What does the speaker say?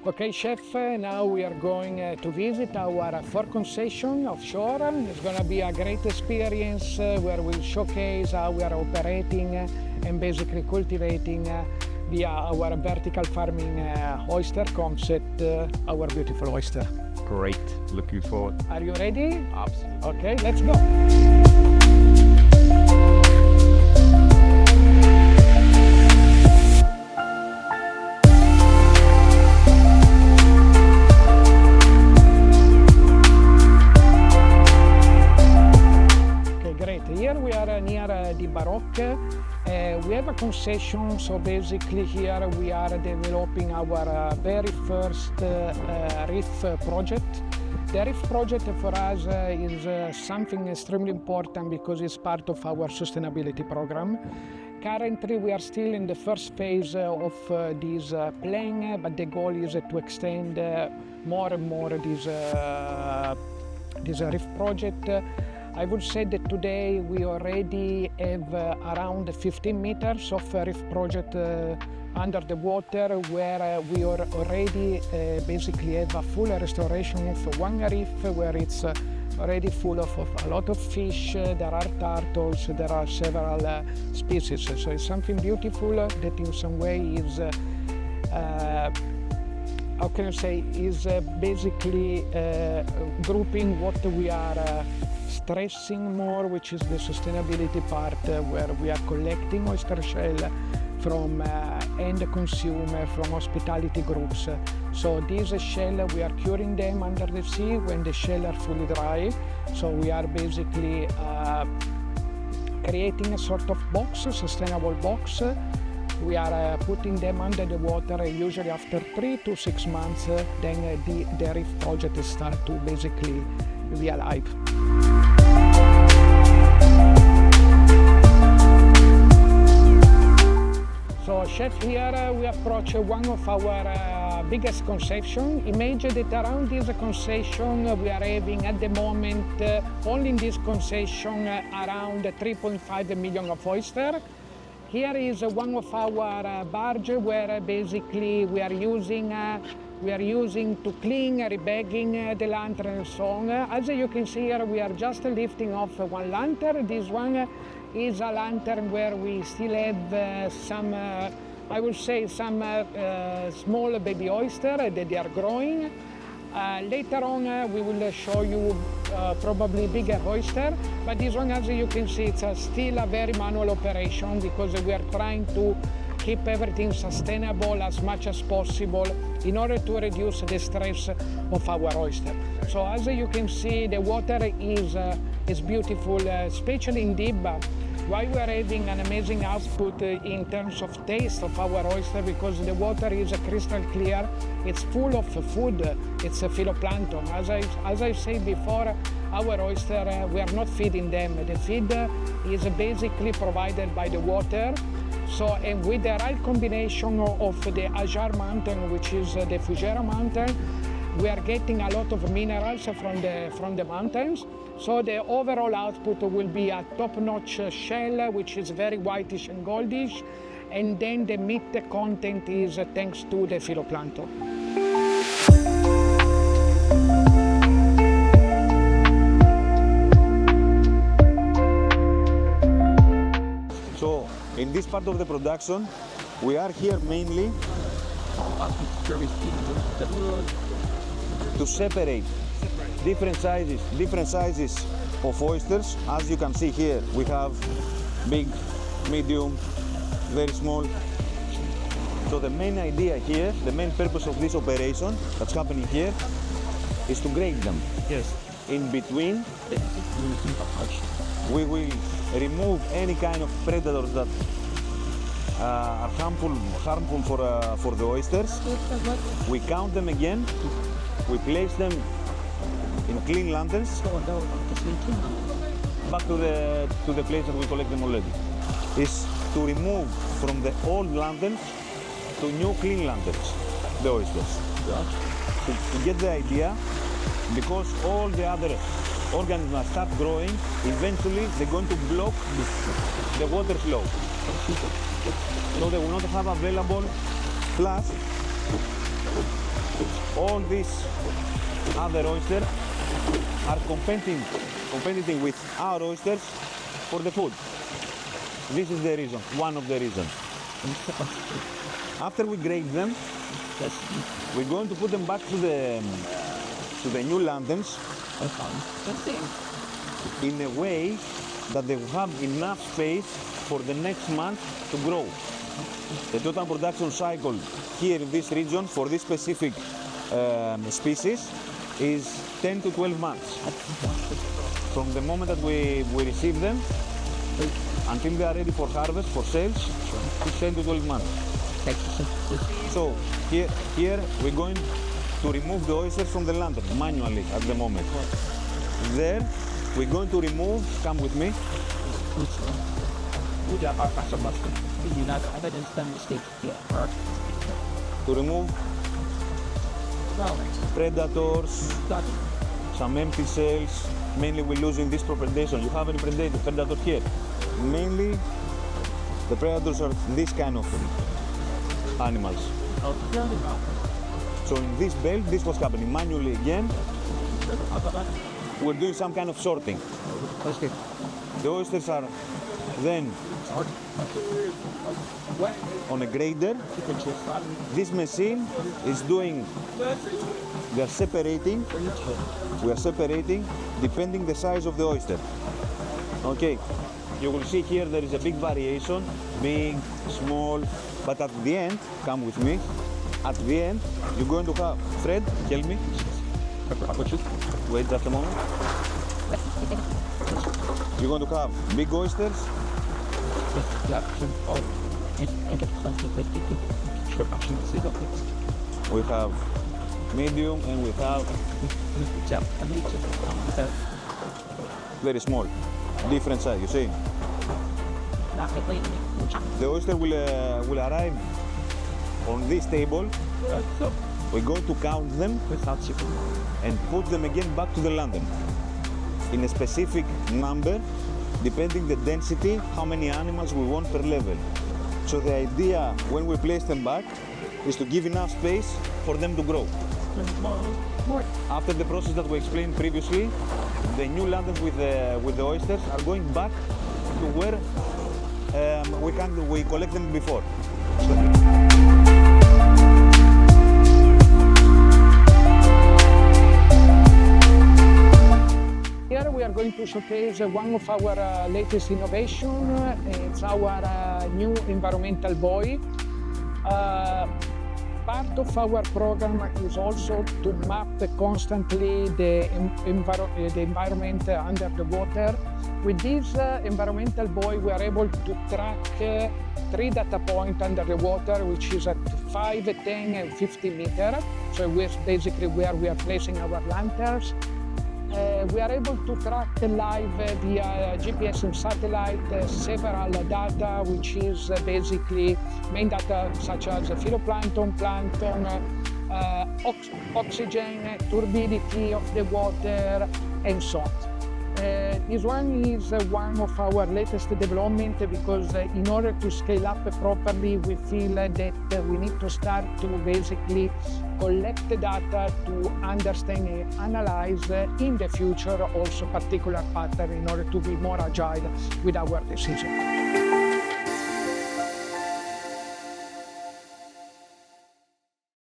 Okay, chef, now we are going to visit our fourth concession offshore. It's going to be a great experience where we'll showcase how we are operating and basically cultivating via our vertical farming oyster concept, our beautiful oyster. Great, looking forward. Are you ready? Absolutely. Okay, let's go. Here we are near Dibba Bay. We have a concession, so basically here we are developing our very first Reef project. The Reef project for us is something extremely important because it's part of our sustainability program. Currently we are still in the first phase of this plan, but the goal is to extend more and more this Reef project. I would say that today we already have around 15 meters of Reef project under the water, where we are already basically have a full restoration of one reef, where it's already full of a lot of fish. There are turtles, there are several species. So it's something beautiful that in some way is, how can I say, is basically grouping what we are stressing more, which is the sustainability part, where we are collecting oyster shell from end consumer, from hospitality groups. So these shell, we are curing them under the sea when the shell are fully dry. So we are basically creating a sort of box, a sustainable box. We are putting them under the water, usually after 3 to 6 months, then the Reef project starts to basically be alive. So chef, here we approach one of our biggest concessions. Imagine that around this concession we are having at the moment, only in this concession, around 3.5 million of oyster. Here is one of our barge where basically we are using to clean, rebagging the lantern and so on. As you can see here, we are just lifting off one lantern. This one is a lantern where we still have some, I would say, some small baby oyster that they are growing. Later on we will show you probably bigger oyster, but this one, as you can see, it's still a very manual operation because we are trying to keep everything sustainable as much as possible in order to reduce the stress of our oyster. So as you can see, the water is beautiful, especially in Dibba. Why we are having an amazing output in terms of taste of our oyster, because the water is crystal clear, it's full of food, it's a phytoplankton. As I said before, our oyster, we are not feeding them. The feed is basically provided by the water. So, and with the right combination of the Ajar mountain, which is the Fugera mountain, we are getting a lot of minerals from the mountains. So the overall output will be a top-notch shell, which is very whitish and goldish, and then the meat content is thanks to the phytoplankton. So in this part of the production, we are here mainly to separate different sizes of oysters. As you can see here, we have big, medium, very small. So the main idea here, the main purpose of this operation that's happening here is to grade them. Yes. In between, we will remove any kind of predators that are harmful for the oysters. We count them again, we place them in clean lanterns back to the place that we collect them already. Is to remove from the old lanterns to new clean lanterns the oysters. To get the idea, because all the other organisms start growing, eventually they're going to block the water flow. So they will not have available. Plus, all these other oysters are competing with our oysters for the food. This is the reason, one of the reasons. After we grade them, we're going to put them back to the new lanterns in a way that they will have enough space for the next month to grow. The total production cycle here in this region for this specific species is 10 to 12 months. From the moment that we receive them until they are ready for harvest, for sales, it's 10 to 12 months. So here we're going to remove the oysters from the lantern manually at the moment. There we're going to remove, come with me, to remove predators, some empty cells. Mainly we're losing this predation. You have any predator here? Mainly the predators are this kind of animals. So in this belt, this was happening manually again. We're doing some kind of sorting. The oysters are then on a grader. This machine is doing, we are separating depending the size of the oyster. Okay, you will see here there is a big variation, big, small, but at the end, come with me, at the end you're going to have, Fred, help me. Wait just a moment. You're going to have big oysters. We have medium and we have very small, different size, you see. The oyster will arrive on this table. We're going to count them and put them again back to the lantern in a specific number, depending the density, how many animals we want per level. So the idea when we place them back is to give enough space for them to grow. After the process that we explained previously, the new lanterns with the oysters are going back to where we collect them before. Here we are going to showcase one of our latest innovations. It's our new environmental buoy. Part of our program is also to map constantly the environment under the water. With this environmental buoy, we are able to track 3 data points under the water, which is at 5, 10, and 50 meters. So it's basically where we are placing our lanterns. We are able to track live via GPS and satellite several data, which is basically main data such as phytoplankton, plankton, oxygen, turbidity of the water, and so on. This one is one of our latest development because in order to scale up properly, we feel that we need to start to basically collect the data to understand and analyze in the future also particular pattern in order to be more agile with our decision.